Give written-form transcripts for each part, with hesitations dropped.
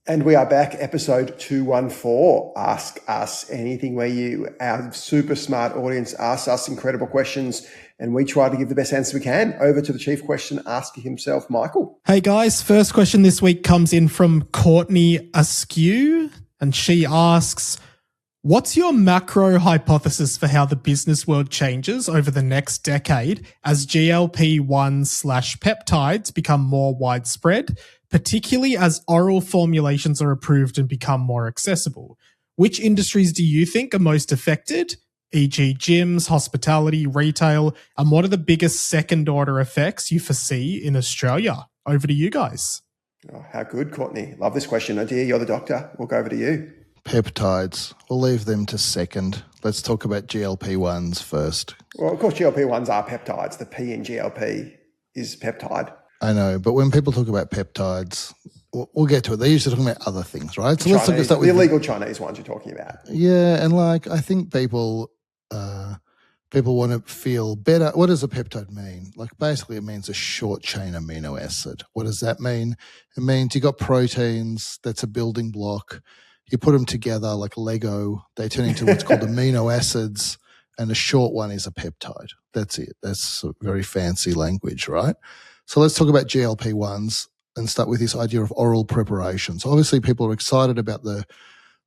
And we are back, episode 214. Ask Us Anything, where our super smart audience, asks us incredible questions and we try to give the best answer we can. Over to the chief question asker himself, Michael. Hey guys, first question this week comes in from Courtney Askew, and she asks, what's your macro hypothesis for how the business world changes over the next decade as GLP-1s/peptides become more widespread, particularly as oral formulations are approved and become more accessible? Which industries do you think are most affected, e.g. gyms, hospitality, retail, and what are the biggest second-order effects you foresee in Australia? Over to you guys. Oh, how good, Courtney. Love this question. Adir, you're the doctor. We'll go over to you. Peptides. We'll leave them to second. Let's talk about GLP-1s first. Well, of course, GLP-1s are peptides. The P in GLP is peptide. I know, but when people talk about peptides, we'll get to it. They're usually talking about other things, right? So let's start with the illegal Chinese ones you're talking about. Yeah, and I think people want to feel better. What does a peptide mean? Basically, it means a short chain amino acid. What does that mean? It means you got proteins. That's a building block. You put them together like Lego. They turn into what's called amino acids, and a short one is a peptide. That's it. That's very fancy language, right? So let's talk about GLP-1s and start with this idea of oral preparation. So obviously people are excited about the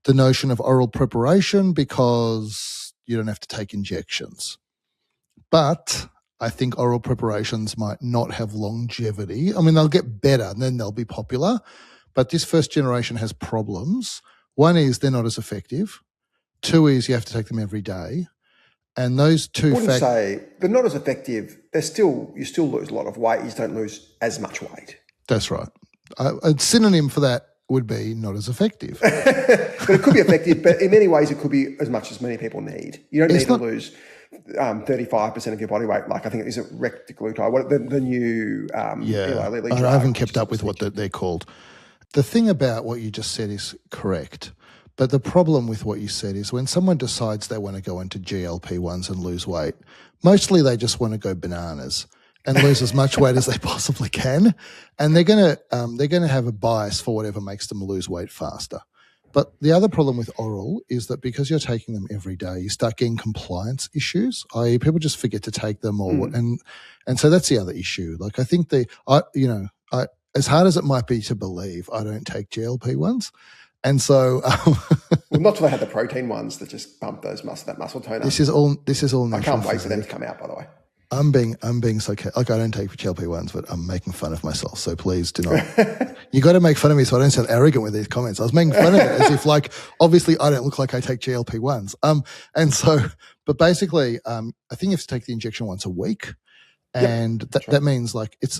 notion of oral preparation because you don't have to take injections. But I think oral preparations might not have longevity. I mean, they'll get better and then they'll be popular. But this first generation has problems. One is they're not as effective. Two is you have to take them every day. And those two factors... say they're not as effective. You still lose a lot of weight. You just don't lose as much weight. That's right. A synonym for that would be not as effective. But it could be effective, but in many ways it could be as much as many people need. You don't need to lose 35% of your body weight. I think is it rectiglutide, the new Eli Lilly drug. I haven't kept up with what they're called. The thing about what you just said is correct. But the problem with what you said is when someone decides they want to go into GLP-1s and lose weight, mostly they just want to go bananas and lose as much weight as they possibly can. And they're going to have a bias for whatever makes them lose weight faster. But the other problem with oral is that because you're taking them every day, you start getting compliance issues, i.e. people just forget to take them and so that's the other issue. I think as hard as it might be to believe, I don't take GLP-1s. And so, well, not till they had the protein ones that just bump that muscle toner. This is all. I can't wait for them to come out. By the way, I'm being so I don't take GLP-1s, but I'm making fun of myself. So please do not. You got to make fun of me so I don't sound arrogant with these comments. I was making fun of it as if obviously I don't look like I take GLP-1s. And so, but basically, I think you have to take the injection once a week. And that means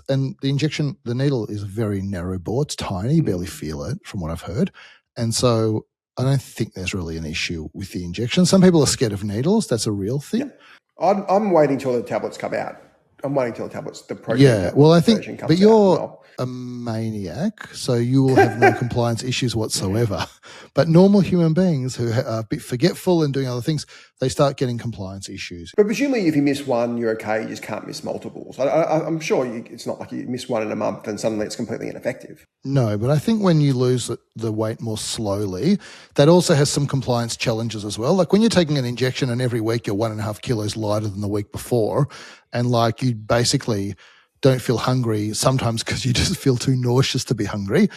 and the injection, the needle is very narrow bore. It's tiny, you barely feel it from what I've heard. And so I don't think there's really an issue with the injection. Some people are scared of needles. That's a real thing. Yeah. I'm waiting till the tablets come out. I'm waiting till the protein. Yeah, well, I think, but you're a maniac, so you will have no compliance issues whatsoever. But normal human beings who are a bit forgetful and doing other things, they start getting compliance issues. But presumably if you miss one, you're okay. You just can't miss multiples. I'm sure it's not like you miss one in a month and suddenly it's completely ineffective. No, but I think when you lose the weight more slowly, that also has some compliance challenges as well. Like when you're taking an injection and every week you're 1.5 kilos lighter than the week before, and you basically don't feel hungry sometimes because you just feel too nauseous to be hungry.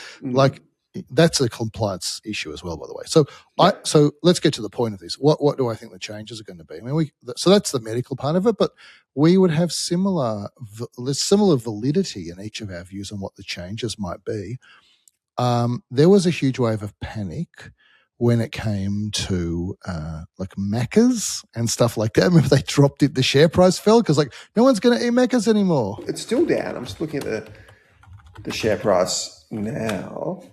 That's a compliance issue as well, by the way. So so let's get to the point of this. What do I think the changes are going to be? I mean, so that's the medical part of it, but we would have similar validity in each of our views on what the changes might be. There was a huge wave of panic when it came to Macca's and stuff like that. Remember they dropped it, the share price fell because no one's going to eat Macca's anymore. It's still down. I'm just looking at the share price now.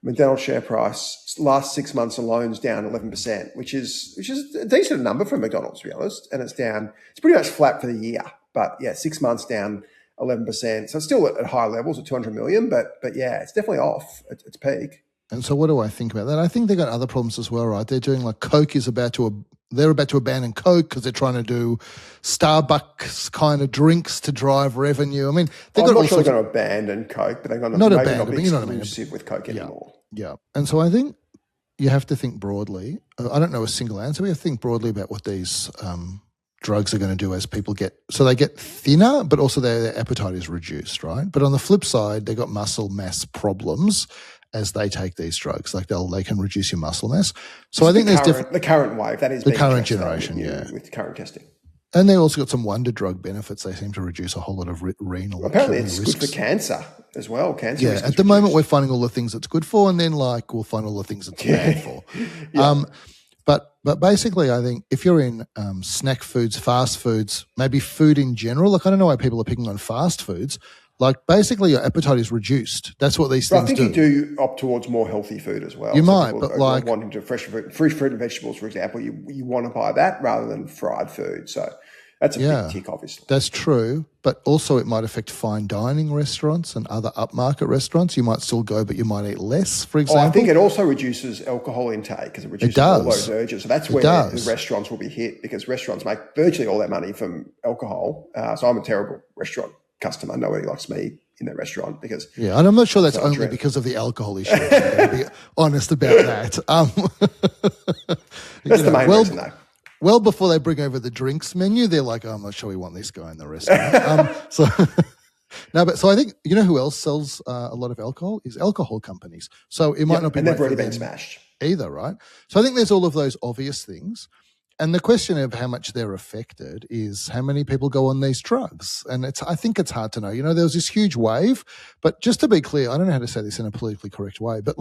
McDonald's share price last 6 months alone is down 11%, which is a decent number for McDonald's, to be honest. And it's down. It's pretty much flat for the year, but 6 months down 11%. So it's still at high levels at 200 million, but it's definitely off at its peak. And so what do I think about that? I think they've got other problems as well, right? They're doing Coke is they're about to abandon Coke because they're trying to do Starbucks kind of drinks to drive revenue. I mean, I'm not sure they're going to abandon Coke, but they're going to not maybe abandon, not be but you know what I mean. Exclusive with Coke anymore. Yeah. And so I think you have to think broadly. I don't know a single answer. We have to think broadly about what these drugs are going to do as people get thinner, but also their appetite is reduced, right? But on the flip side, they got muscle mass problems as they take these drugs. Like they can reduce your muscle mass. So I think there's the current wave that is the being current tested generation, with current testing. And they also got some wonder drug benefits. They seem to reduce a whole lot of renal. Apparently, it's risks. good for cancer as well. Cancer. Yeah, at the moment we're finding all the things it's good for, and then we'll find all the things it's bad for. Yeah. But basically, I think if you're in snack foods, fast foods, maybe food in general, I don't know why people are picking on fast foods. Basically, your appetite is reduced. That's what these things do. I think you do opt towards more healthy food as well. You might, but wanting to fresh fruit and vegetables, for example, you want to buy that rather than fried food. So that's a big tick, obviously. That's true, but also it might affect fine dining restaurants and other upmarket restaurants. You might still go, but you might eat less, for example. I think it also reduces alcohol intake because it reduces all those urges. So that's where the restaurants will be hit because restaurants make virtually all their money from alcohol. So I'm a terrible restaurant customer. Nobody likes me in their restaurant because and I'm not sure that's only because of the alcohol issue. To be honest about that. That's the main reason, though. Well, before they bring over the drinks menu, they're like, I'm not sure we want this guy in the restaurant. So I think, you know who else sells a lot of alcohol is alcohol companies. So it might not be and they've already been smashed either, right? So I think there's all of those obvious things. And the question of how much they're affected is how many people go on these drugs. And I think it's hard to know. There was this huge wave, but just to be clear, I don't know how to say this in a politically correct way, but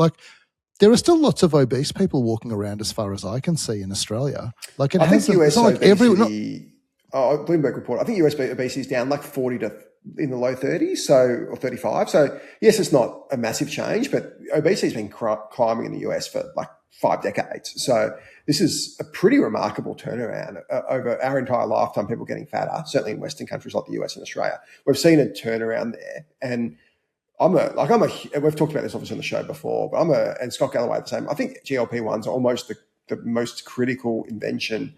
there are still lots of obese people walking around as far as I can see in Australia. I think US obesity, Bloomberg report, I think US obesity is down 40 to in the low 30s, or 35. So yes, it's not a massive change, but obesity has been climbing in the US for 5 decades. So this is a pretty remarkable turnaround over our entire lifetime, people getting fatter, certainly in Western countries like the US and Australia. We've seen a turnaround there. And we've talked about this obviously on the show before, but and Scott Galloway the same. I think GLP-1s are almost the most critical invention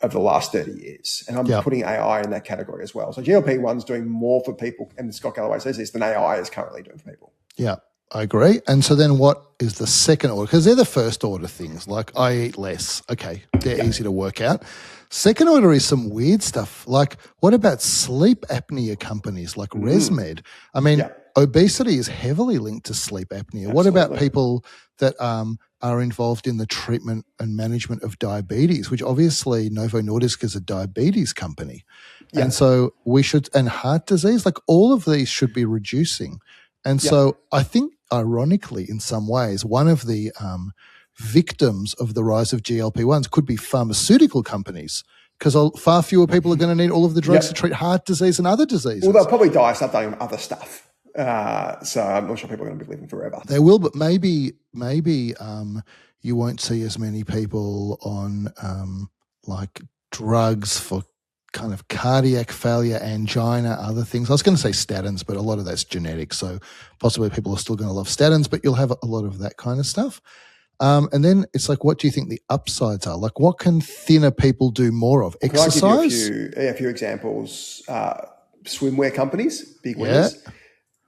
of the last 30 years. And I'm putting AI in that category as well. So GLP-1's doing more for people, and Scott Galloway says this, than AI is currently doing for people. Yeah, I agree. And so then what is the second order? Because they're the first order things, like I eat less. Okay, they're easy to work out. Second order is some weird stuff. What about sleep apnea companies like ResMed? I mean, obesity is heavily linked to sleep apnea. Absolutely. What about people that are involved in the treatment and management of diabetes, which obviously Novo Nordisk is a diabetes company. Yeah. And so and heart disease, all of these should be reducing. And so I think, ironically, in some ways, one of the victims of the rise of GLP-1s could be pharmaceutical companies, because far fewer people are going to need all of the drugs to treat heart disease and other diseases. Well, they'll probably die, start dying of other stuff. So I'm not sure people are going to be living forever. They will, but maybe you won't see as many people on drugs for kind of cardiac failure, angina, other things. I was going to say statins, but a lot of that's genetic. So possibly people are still going to love statins, but you'll have a lot of that kind of stuff. And then it's what do you think the upsides are? What can thinner people do more of? Exercise? I'll give you a few examples. Swimwear companies, big winners.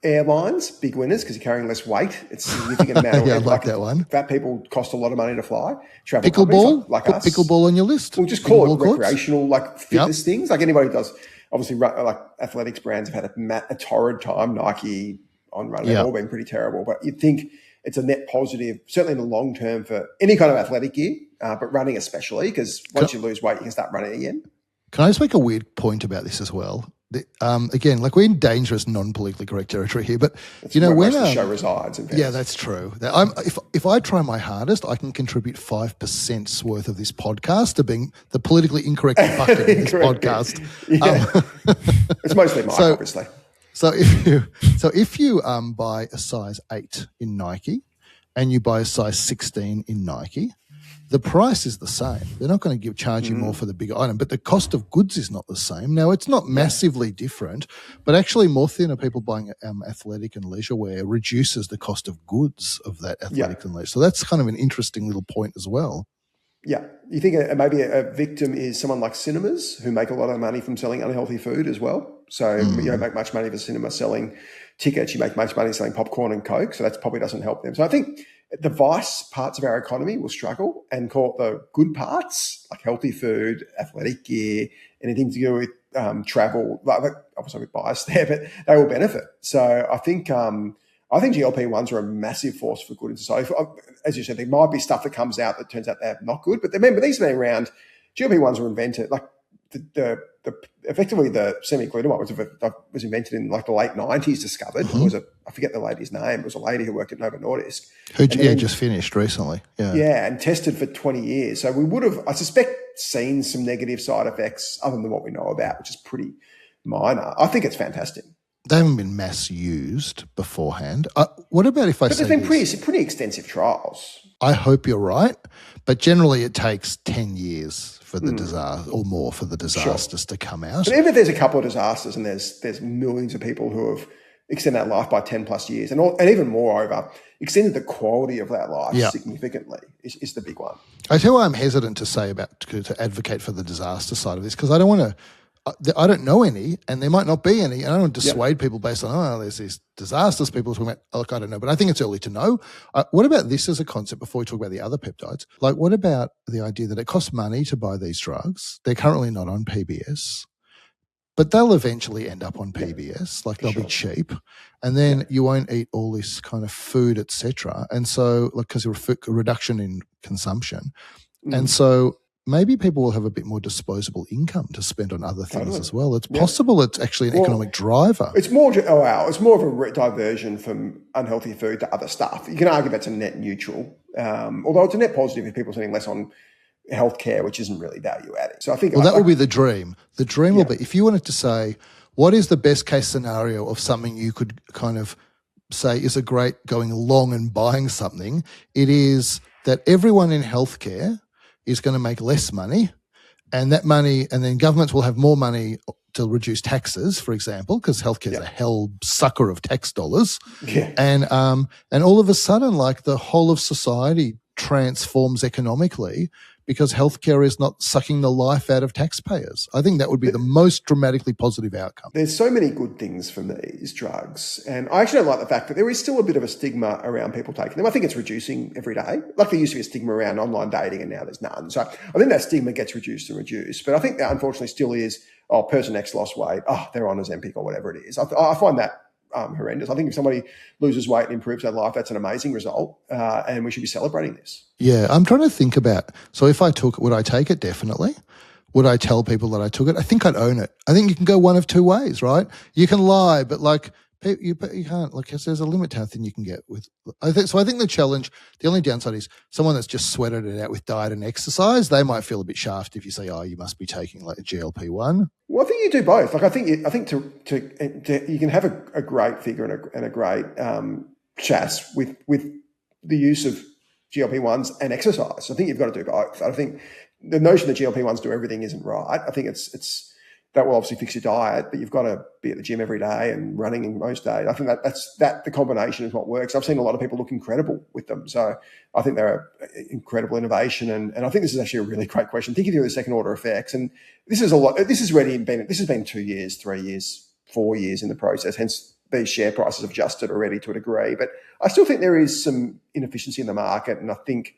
Airlines, big winners because you're carrying less weight. It's a significant amount of I like that one. Fat people cost a lot of money to fly. Travel pickleball, like put us. Pickleball on your list. We'll just call it recreational, fitness things. Anybody does. Obviously, athletics brands have had a torrid time. Nike on running, they've all been pretty terrible. But you'd think it's a net positive, certainly in the long term for any kind of athletic gear, but running especially, because once you lose weight, you can start running again. Can I just make a weird point about this as well? Again, we're in dangerous, non-politically correct territory here, but that's when the show resides. Yeah, that's true. If I try my hardest, I can contribute 5% worth of this podcast to being the politically incorrect bucket in this podcast. It's mostly Mike, obviously. So if you buy a size 8 in Nike and you buy a size 16 in Nike, the price is the same. They're not going to charge you more for the bigger item, but the cost of goods is not the same. Now, it's not massively different, but actually more thinner people buying athletic and leisure wear reduces the cost of goods of that athletic and leisure. So that's kind of an interesting little point as well. Yeah. You think maybe a victim is someone like cinemas who make a lot of money from selling unhealthy food as well. So you don't make much money for cinema selling tickets. You make most money selling popcorn and Coke, so that probably doesn't help them. So I think the vice parts of our economy will struggle, and call it the good parts, like healthy food, athletic gear, anything to do with travel. Like, obviously with bias there, but they will benefit. So I think GLP-1s are a massive force for good in society. As you said, there might be stuff that comes out that turns out they're not good, but remember, these have been around. GLP-1s were invented, like effectively the semaglutide was invented in like the late 90s, discovered. It was I forget the lady's name. It was a lady who worked at Novo Nordisk. Who just finished recently. Yeah, and tested for 20 years. So we would have, I suspect, seen some negative side effects other than what we know about, which is pretty minor. I think it's fantastic. They haven't been mass used beforehand. What about if I say there's been pretty extensive trials. I hope you're right, but generally it takes 10 years for the disaster or more for the disasters to come out. But even if there's a couple of disasters and there's millions of people who have extended that life by 10 plus years and even moreover, extended the quality of that life significantly is the big one. I tell you why I'm hesitant to say to advocate for the disaster side of this, because I don't know any, and there might not be any, and I don't want to dissuade people based on, there's these disasters people are talking about. Look, I don't know, but I think it's early to know. What about this as a concept before we talk about the other peptides? Like, what about the idea that it costs money to buy these drugs? They're currently not on PBS, but they'll eventually end up on PBS. Like, they'll be cheap, and then you won't eat all this kind of food, etc. And so, like, because of a reduction in consumption, and so maybe people will have a bit more disposable income to spend on other things as well. It's possible it's actually an economic driver. It's more of a diversion from unhealthy food to other stuff. You can argue that's a net neutral, although it's a net positive if people are spending less on healthcare, which isn't really value adding. So I think that will be the dream. The dream will be, if you wanted to say, what is the best case scenario of something you could kind of say is a great going along and buying something, it is that everyone in healthcare is going to make less money, and that money, and then governments will have more money to reduce taxes, for example, because healthcare is a hell sucker of tax dollars. Yeah. And all of a sudden, like, the whole of society transforms economically because healthcare is not sucking the life out of taxpayers. I think that would be the most dramatically positive outcome. There's so many good things from these drugs, and I actually don't like the fact that there is still a bit of a stigma around people taking them. I think it's reducing every day. Like, there used to be a stigma around online dating, and now there's none. So I think that stigma gets reduced and reduced. But I think that unfortunately still is, person X lost weight, they're on Ozempic or whatever it is. I find that horrendous. I think if somebody loses weight and improves their life, that's an amazing result, and we should be celebrating this. Yeah, I'm trying to think about, so if I took it, would I take it? Definitely. Would I tell people that I took it? I think I'd own it. I think you can go one of two ways, right? You can lie, but like, you can't, like, there's a limit to how thin you can get with. I think the challenge, the only downside is someone that's just sweated it out with diet and exercise. They might feel a bit shaft if you say, you must be taking like a GLP-1. Well, I think you do both. Like, I think you can have a great figure and a great chas with the use of GLP-1s and exercise. I think you've got to do both. I think the notion that GLP-1s do everything isn't right. I think it's that will obviously fix your diet, but you've got to be at the gym every day and running most days. I think that's the combination is what works. I've seen a lot of people look incredible with them. So I think they're an incredible innovation. And I think this is actually a really great question. Thinking through the second order effects. And this is a lot. This has been 2 years, 3 years, 4 years in the process. Hence, these share prices have adjusted already to a degree. But I still think there is some inefficiency in the market. And I think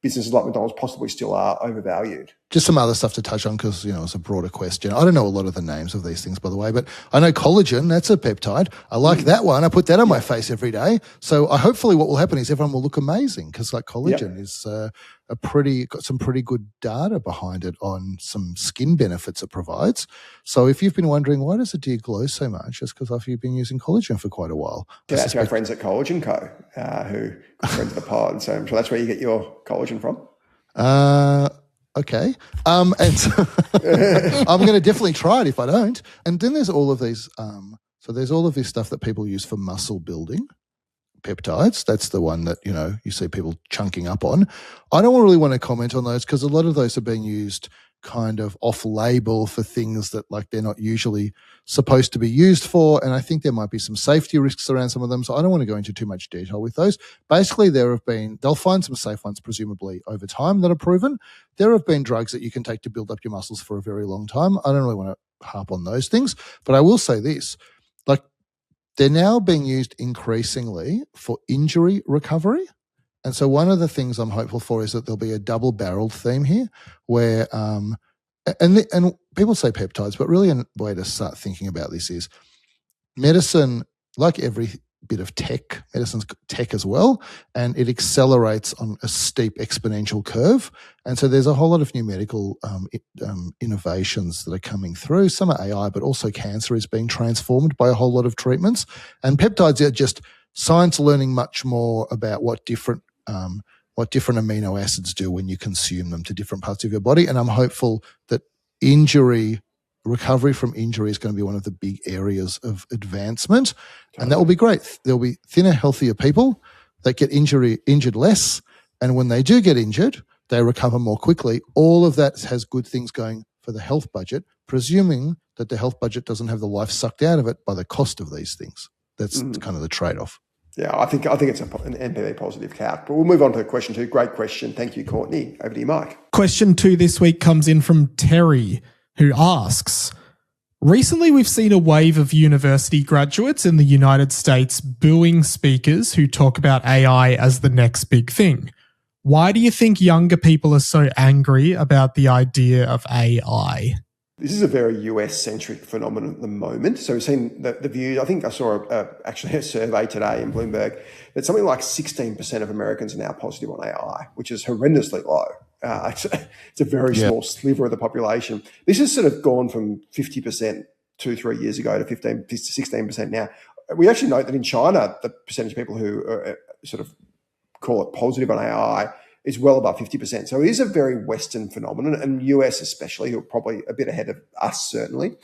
businesses like McDonald's possibly still are overvalued. Just some other stuff to touch on because, it's a broader question. I don't know a lot of the names of these things, by the way, but I know collagen, that's a peptide. I like that one. I put that on my face every day. So hopefully what will happen is everyone will look amazing because like collagen is got some pretty good data behind it on some skin benefits it provides. So if you've been wondering, why does Adir glow so much? It's because you've been using collagen for quite a while. Yeah, that's our friends at Collagen Co, who are friends of the pod. So I'm sure that's where you get your collagen from. Okay. And so I'm going to definitely try it if I don't. And then there's all of these, there's all of this stuff that people use for muscle building, peptides. That's the one that, you see people chunking up on. I don't really want to comment on those because a lot of those are being used kind of off-label for things that like they're not usually supposed to be used for, and I think there might be some safety risks around some of them, so I don't want to go into too much detail with those. Basically, they'll find some safe ones presumably over time that are proven. There have been drugs that you can take to build up your muscles for a very long time. I don't really want to harp on those things, but I will say this, like they're now being used increasingly for injury recovery. And so one of the things I'm hopeful for is that there'll be a double-barreled theme here where and people say peptides, but really a way to start thinking about this is medicine, like every bit of tech, medicine's tech as well, and it accelerates on a steep exponential curve. And so there's a whole lot of new medical innovations that are coming through. Some are AI, but also cancer is being transformed by a whole lot of treatments. And peptides are just science learning much more about what different amino acids do when you consume them to different parts of your body. And I'm hopeful that recovery from injury is going to be one of the big areas of advancement. And that will be great. There'll be thinner, healthier people that get injured less. And when they do get injured, they recover more quickly. All of that has good things going for the health budget, presuming that the health budget doesn't have the life sucked out of it by the cost of these things. That's kind of the trade-off. Yeah, I think it's an NPV positive calc. But we'll move on to question 2. Great question. Thank you, Courtney. Over to you, Mike. Question 2 this week comes in from Terry, who asks, recently we've seen a wave of university graduates in the United States booing speakers who talk about AI as the next big thing. Why do you think younger people are so angry about the idea of AI? This is a very US-centric phenomenon at the moment. So we've seen the view. I think I saw actually a survey today in Bloomberg that something like 16% of Americans are now positive on AI, which is horrendously low. It's a very small sliver of the population. This has sort of gone from 50% 2-3 years ago to 16% now. We actually note that in China, the percentage of people who are sort of call it positive on AI is well above 50%. So it is a very Western phenomenon, and US especially, who are probably a bit ahead of us, certainly.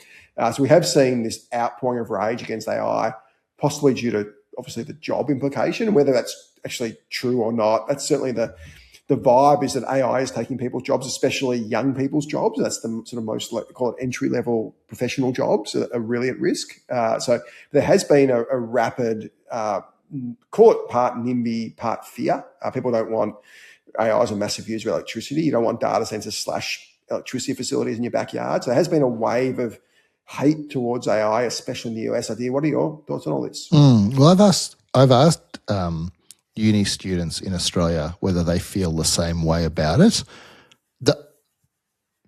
So we have seen this outpouring of rage against AI, possibly due to, obviously, the job implication. And whether that's actually true or not, that's certainly the vibe, is that AI is taking people's jobs, especially young people's jobs. That's the sort of most, call it entry-level professional jobs are really at risk. So there has been a rapid, call it part NIMBY, part fear. People don't want AI is a massive user of electricity. You don't want data centers / electricity facilities in your backyard. So there has been a wave of hate towards AI, especially in the US. Adir, what are your thoughts on all this? Well, I've asked uni students in Australia whether they feel the same way about it.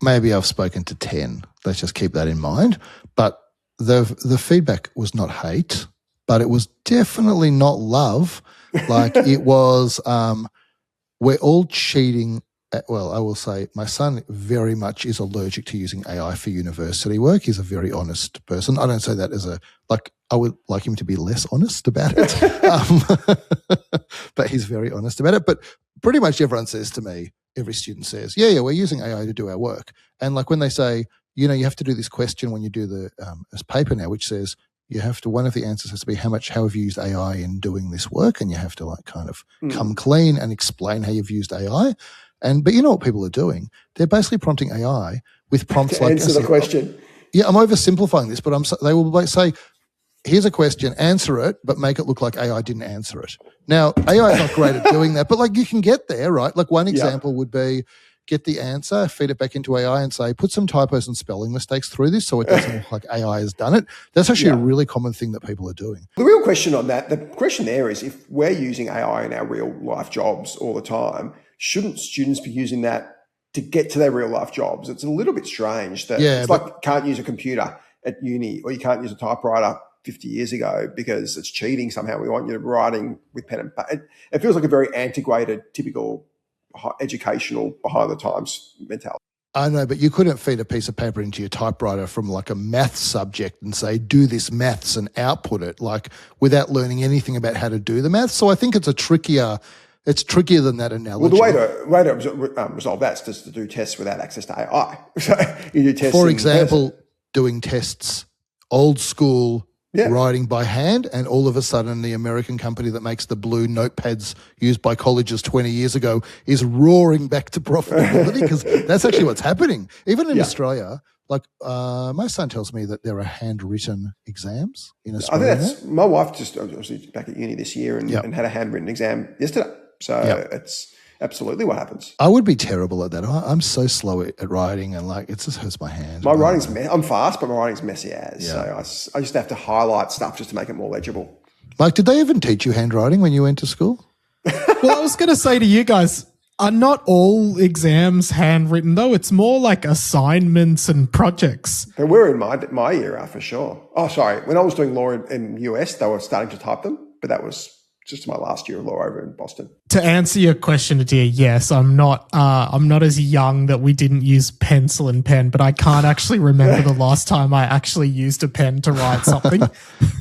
Maybe I've spoken to 10. Let's just keep that in mind. But the feedback was not hate, but it was definitely not love. Like it was, we're all cheating. Well, I will say my son very much is allergic to using AI for university work. He's a very honest person. I don't say that as I would like him to be less honest about it. But he's very honest about it. But pretty much everyone says to me, every student says, yeah, we're using AI to do our work. And like when they say, you have to do this question when you do this paper now, which says one of the answers has to be how have you used AI in doing this work? And you have to kind of come clean and explain how you've used AI. But you know what people are doing? They're basically prompting AI with prompts to answer the question. Yeah, I'm oversimplifying this, but they will say, here's a question, answer it, but make it look like AI didn't answer it. Now, AI is not great at doing that, but you can get there, right? Like one example would be get the answer, feed it back into AI and say, put some typos and spelling mistakes through this so it doesn't look like AI has done it. That's actually a really common thing that people are doing. The real question on that, the question there is, if we're using AI in our real life jobs all the time, shouldn't students be using that to get to their real life jobs? It's a little bit strange that it's like you can't use a computer at uni or you can't use a typewriter 50 years ago because it's cheating somehow. We want you writing with pen and paper. It feels like a very antiquated, typical educational behind the times mentality. I know, but you couldn't feed a piece of paper into your typewriter from a math subject and say, do this maths and output it without learning anything about how to do the maths. So I think it's trickier than that analogy. Well, the way to resolve that is just to do tests without access to AI. So you do tests. For example, doing tests old school, writing by hand, and all of a sudden the American company that makes the blue notepads used by colleges 20 years ago is roaring back to profitability because that's actually what's happening. Even in Australia, my son tells me that there are handwritten exams in Australia. I think my wife just obviously back at uni this year and had a handwritten exam yesterday. So it's absolutely what happens. I would be terrible at that. I'm so slow at writing, and like it just hurts my hand. My writing's I'm fast, but my writing's messy as. Yeah. So I just have to highlight stuff just to make it more legible. Mike, did they even teach you handwriting when you went to school? Well, I was going to say to you guys, are not all exams handwritten though? It's more like assignments and projects. They were in my era for sure. Oh, sorry. When I was doing law in US, they were starting to type them, but that was just my last year of law over in Boston. To answer your question, Adir, yes, I'm not as young that we didn't use pencil and pen, but I can't actually remember the last time I actually used a pen to write something.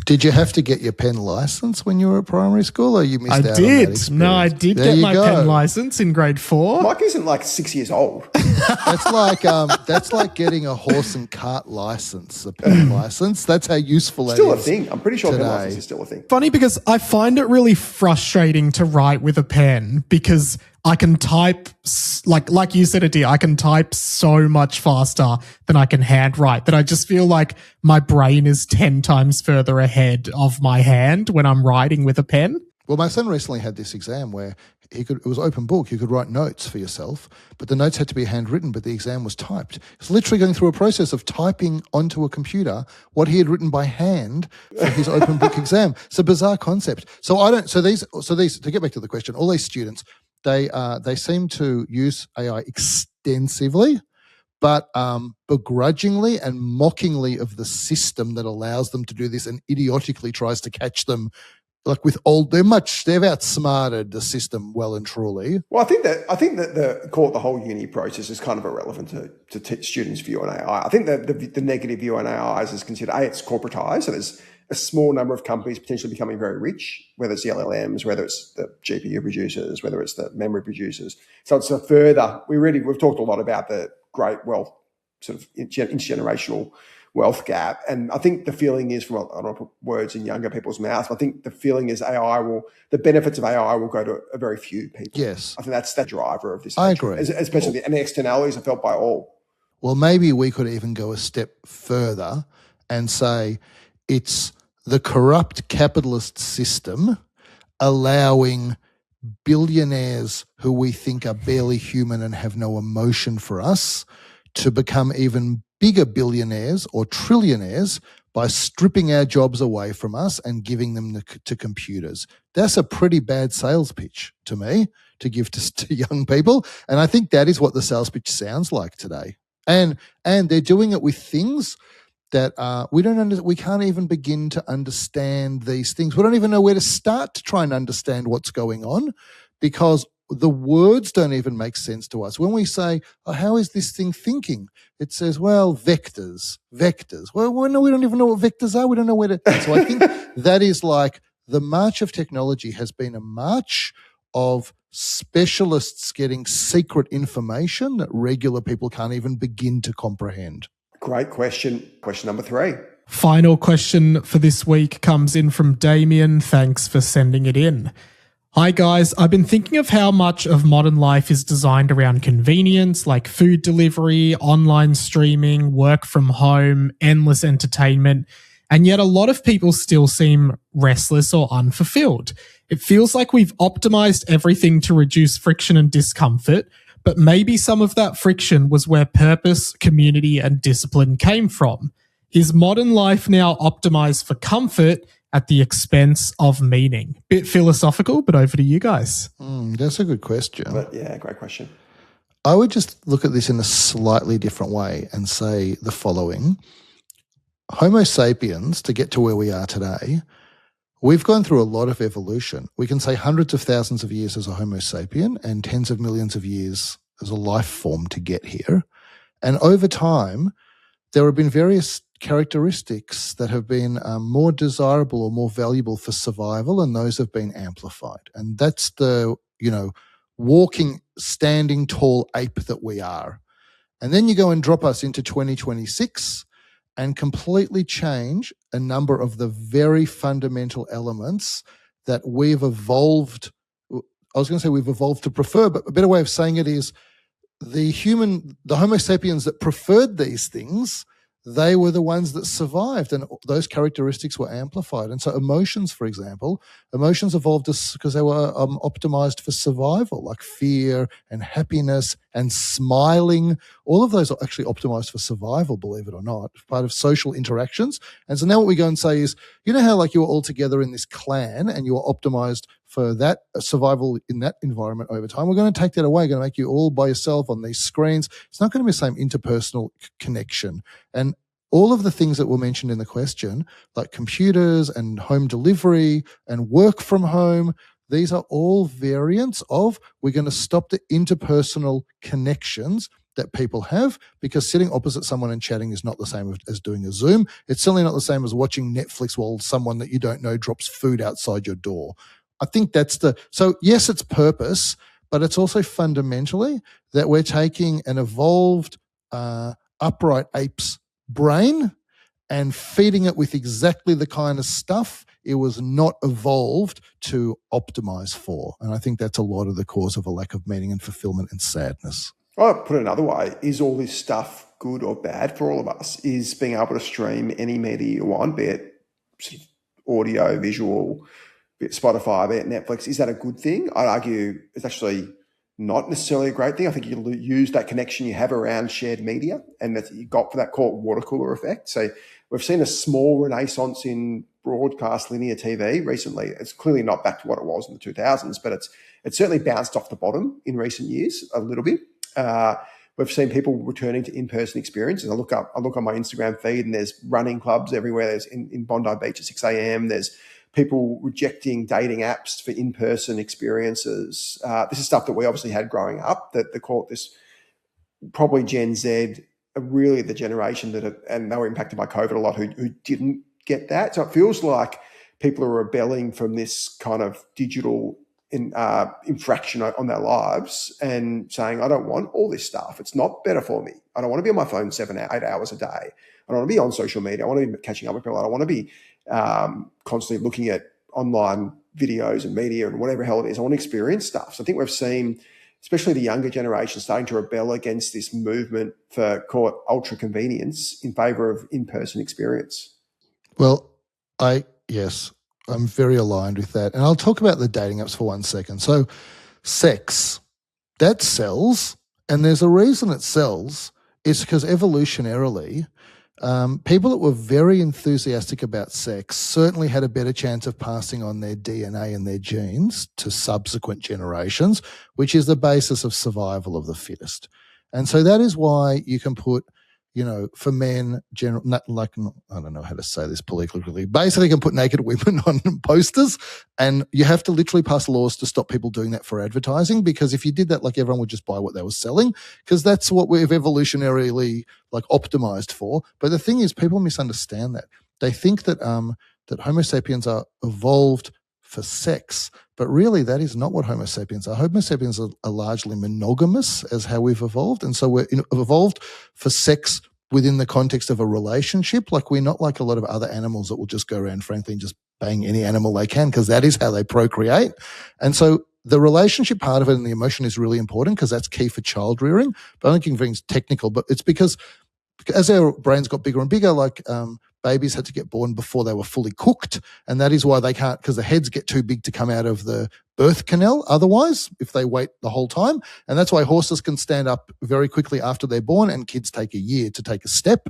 Did you have to get your pen license when you were at primary school, or you missed out on that experience? No, I did get my pen license in grade 4. Mike isn't like 6 years old. That's like getting a horse and cart license, a pen license. That's how useful Still that a is. thing. I'm pretty sure today. pen license is still a thing. Funny because I find it really frustrating to write with a pen because I can type, like you said, Adir, I can type so much faster than I can handwrite that I just feel like my brain is 10 times further ahead of my hand when I'm writing with a pen. Well, my son recently had this exam where it was open book. You could write notes for yourself, but the notes had to be handwritten, but the exam was typed. He's literally going through a process of typing onto a computer what he had written by hand for his open book exam. It's a bizarre concept. So these, to get back to the question, all these students, they seem to use AI extensively, but begrudgingly and mockingly of the system that allows them to do this and idiotically tries to catch them. Like they've outsmarted the system well and truly. Well, I think that the whole uni process is kind of irrelevant to students' view on AI. I think that the negative view on AI is considered it's corporatized, so there's a small number of companies potentially becoming very rich, whether it's the LLMs, whether it's the GPU producers, whether it's the memory producers. So it's a further. We've talked a lot about the great wealth, sort of intergenerational wealth gap. And I think the feeling is, I don't want to put words in younger people's mouths, but I think the feeling is the benefits of AI will go to a very few people. Yes. I think that's the driver of this. I agree. Especially, and the externalities are felt by all. Well, maybe we could even go a step further and say it's the corrupt capitalist system allowing billionaires who we think are barely human and have no emotion for us to become even bigger billionaires or trillionaires by stripping our jobs away from us and giving them to computers. That's a pretty bad sales pitch to me to give to young people. And I think that is what the sales pitch sounds like today. And they're doing it with things that we can't even begin to understand these things. We don't even know where to start to try and understand what's going on because the words don't even make sense to us. When we say, how is this thing thinking? It says, well, vectors. Well, we don't even know what vectors are. We don't know where to. So I think that is like the march of technology has been a march of specialists getting secret information that regular people can't even begin to comprehend. Great question. Question number 3. Final question for this week comes in from Damien. Thanks for sending it in. Hi guys, I've been thinking of how much of modern life is designed around convenience, like food delivery, online streaming, work from home, endless entertainment, and yet a lot of people still seem restless or unfulfilled. It feels like we've optimized everything to reduce friction and discomfort, but maybe some of that friction was where purpose, community, and discipline came from. Is modern life now optimized for comfort at the expense of meaning? Bit philosophical, but over to you guys. That's a good question. But yeah, great question. I would just look at this in a slightly different way and say the following. Homo sapiens, to get to where we are today, we've gone through a lot of evolution. We can say hundreds of thousands of years as a Homo sapien and tens of millions of years as a life form to get here. And over time, there have been various characteristics that have been more desirable or more valuable for survival, and those have been amplified. And that's the, walking, standing tall ape that we are. And then you go and drop us into 2026 and completely change a number of the very fundamental elements that we've evolved. I was going to say we've evolved to prefer, but a better way of saying it is the Homo sapiens that preferred these things, they were the ones that survived, and those characteristics were amplified. And so emotions, for example, emotions evolved because they were optimized for survival, like fear and happiness and smiling. All of those are actually optimized for survival, believe it or not, part of social interactions. And so now what we go and say is, you know how like you were all together in this clan and you were optimized for that survival in that environment over time? We're going to take that away. We're going to make you all by yourself on these screens. It's not going to be the same interpersonal connection. And all of the things that were mentioned in the question, like computers and home delivery and work from home, these are all variants of we're going to stop the interpersonal connections that people have, because sitting opposite someone and chatting is not the same as doing a Zoom. It's certainly not the same as watching Netflix while someone that you don't know drops food outside your door. I think so yes, it's purpose, but it's also fundamentally that we're taking an evolved upright ape's brain and feeding it with exactly the kind of stuff it was not evolved to optimize for. And I think that's a lot of the cause of a lack of meaning and fulfillment and sadness. I'll put it another way. Is all this stuff good or bad for all of us? Is being able to stream any media you want, be it sort of audio, visual, be it Spotify, be it Netflix, is that a good thing? I'd argue it's actually not necessarily a great thing. I think you'll use that connection you have around shared media and that you got for that called water cooler effect. So we've seen a small renaissance in broadcast linear TV recently. It's clearly not back to what it was in the 2000s, but it's certainly bounced off the bottom in recent years a little bit. We've seen people returning to in-person experiences. I look on my Instagram feed and there's running clubs everywhere. There's in Bondi Beach at 6 a.m. There's people rejecting dating apps for in-person experiences. This is stuff that we obviously had growing up, that they call it this, probably Gen Z, really the generation and they were impacted by COVID a lot, who didn't get that. So it feels like people are rebelling from this kind of digital infraction on their lives and saying, I don't want all this stuff. It's not better for me. I don't want to be on my phone 8 hours a day. I don't want to be on social media. I want to be catching up with people. I don't want to be constantly looking at online videos and media and whatever hell it is. I want to experience stuff. So I think we've seen, especially the younger generation, starting to rebel against this movement for, call it, ultra convenience in favor of in-person experience. Well, yes, I'm very aligned with that. And I'll talk about the dating apps for 1 second. So sex, that sells, and there's a reason it sells. It's because evolutionarily, people that were very enthusiastic about sex certainly had a better chance of passing on their DNA and their genes to subsequent generations, which is the basis of survival of the fittest. And so that is why you can put, for men, I don't know how to say this politically, basically you can put naked women on posters, and you have to literally pass laws to stop people doing that for advertising, because if you did that, like, everyone would just buy what they were selling, because that's what we've evolutionarily optimized for. But the thing is, people misunderstand that. They think that that Homo sapiens are evolved for sex, but really that is not what Homo sapiens are. Homo sapiens are largely monogamous as how we've evolved, and so we're evolved for sex within the context of a relationship. Like, we're not like a lot of other animals that will just go around, frankly, and just bang any animal they can, because that is how they procreate. And so the relationship part of it and the emotion is really important, because that's key for child rearing. But I don't think it's technical, but it's because as our brains got bigger and bigger, babies had to get born before they were fully cooked, and that is why they can't, because the heads get too big to come out of the birth canal otherwise if they wait the whole time. And that's why horses can stand up very quickly after they're born, and kids take a year to take a step.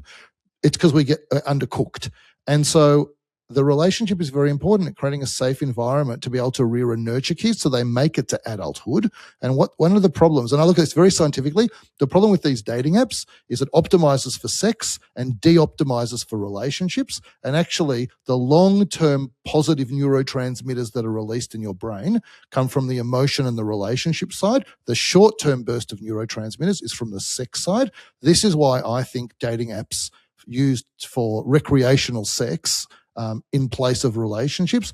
It's because we get undercooked. And so the relationship is very important at creating a safe environment to be able to rear and nurture kids so they make it to adulthood. And one of the problems, and I look at this very scientifically, the problem with these dating apps is it optimizes for sex and de-optimizes for relationships. And actually, the long-term positive neurotransmitters that are released in your brain come from the emotion and the relationship side. The short-term burst of neurotransmitters is from the sex side. This is why I think dating apps used for recreational sex in place of relationships,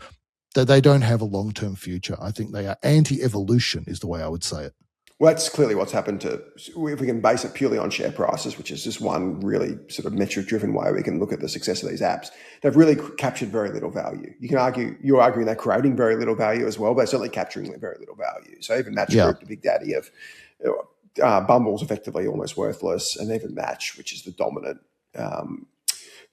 that they don't have a long-term future. I think they are anti-evolution is the way I would say it. Well, that's clearly what's happened to, if we can base it purely on share prices, which is just one really sort of metric-driven way we can look at the success of these apps, they've really captured very little value. You're arguing they're creating very little value as well, but they're certainly capturing very little value. So even Match Group, the big daddy of Bumble's effectively almost worthless, and even Match, which is the dominant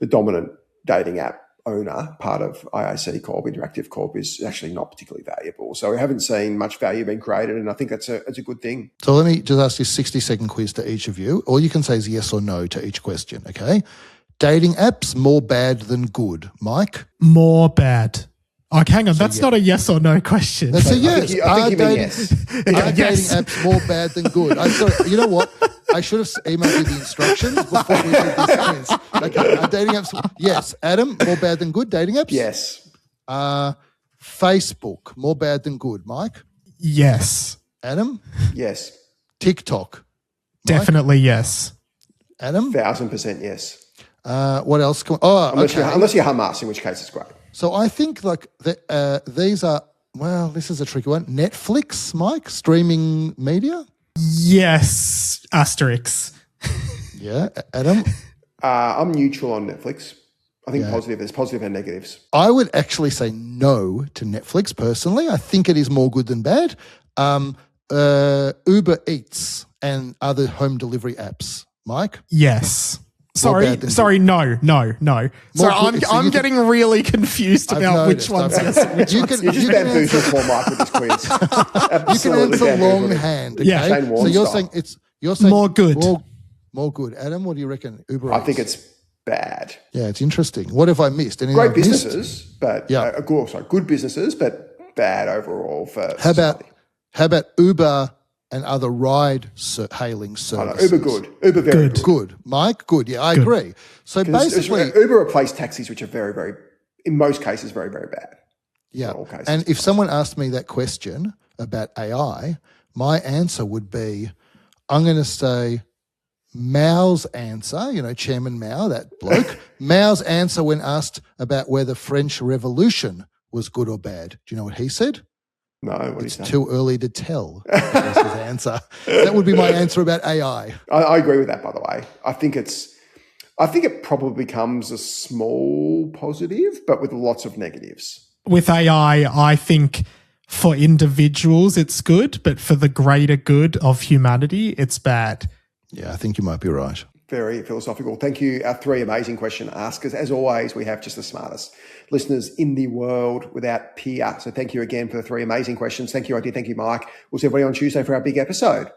the dominant dating app owner, part of IAC Corp, Interactive Corp, is actually not particularly valuable. So we haven't seen much value being created, and I think that's a good thing. So let me just ask you a 60-second quiz to each of you. All you can say is yes or no to each question, okay? Dating apps, more bad than good. Mike? More bad. Oh, hang on. That's not a yes or no question. That's a yes. I think you mean yes. Are dating apps more bad than good? I'm sorry. You know what? I should have emailed you the instructions before we did this quiz. Okay. Are dating apps? Yes. Adam, more bad than good? Dating apps? Yes. Facebook, more bad than good. Mike? Yes. Adam? Yes. TikTok? Mike? Definitely yes. Adam? 1,000% yes. What else? Unless you're Hamas, in which case it's great. So I think like these are, well, this is a tricky one. Netflix, Mike, streaming media? Yes. Asterisk. Yeah. Adam? I'm neutral on Netflix. I think positive. There's positive and negatives. I would actually say no to Netflix personally. I think it is more good than bad. Uber Eats and other home delivery apps. Mike? Yes. Sorry, no. So I'm getting really confused about which one's yes and which one's You're just bamboozled for Mike with this quiz. You can answer longhand. Okay? Yeah. Shane So Warne you're style. saying you're saying More good. More good. Adam, what do you reckon? Uber I Eats? think it's bad. Yeah, it's interesting. What have I missed? Anything Great I've missed? businesses, but Yeah. good businesses, but bad overall for How society. about Uber and other ride-hailing I know, services? Uber good. Uber very good. Good. Mike? Good. Yeah, I agree. So basically, Uber replaced taxis, which are very, very, in most cases, very, very bad. yeah. Not all cases. And if someone asked me that question about AI, my answer would be, I'm going to say Mao's answer, Chairman Mao, that bloke, Mao's answer when asked about whether French Revolution was good or bad. Do you know what he said? No, what do you It's say? too early to tell. That's his answer. That would be my answer about AI. I agree with that, by the way. I think it probably becomes a small positive, but with lots of negatives. With AI, I think for individuals it's good, but for the greater good of humanity, it's bad. Yeah, I think you might be right. Very philosophical. Thank you, our three amazing question askers. As always, we have just the smartest listeners in the world without peer. So thank you again for the three amazing questions. Thank you, Adir. Thank you, Mike. We'll see everybody on Tuesday for our big episode.